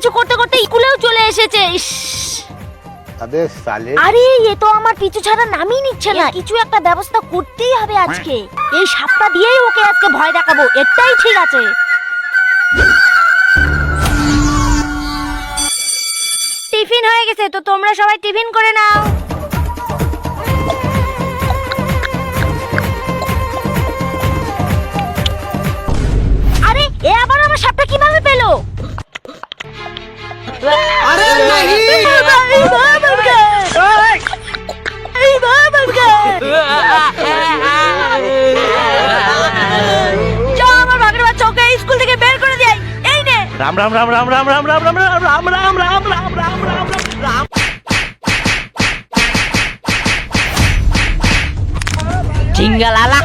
কিছু করতে করতে স্কুলেও চলে এসেছে। আবে সালে, আরে এ তো আমার পিছু ছাড়া নামই নিচ্ছে না। কিছু একটা ব্যবস্থা করতেই হবে আজকে। এই সাপটা দিয়েই ওকে আজকে ভয় দেখাবো, এটাই ঠিক আছে। টিফিন হয়ে গেছে, তো তোমরা সবাই টিফিন করে নাও। আরে এ আবার আমার সাপটা কিভাবে পেলো? अरे नहीं স্কুল থেকে বের করে দেয়। এই নে। রাম রাম রাম রাম রাম রাম রাম রাম রাম রাম রাম রাম রাম রাম রাম রাম। জিঙ্গালালা।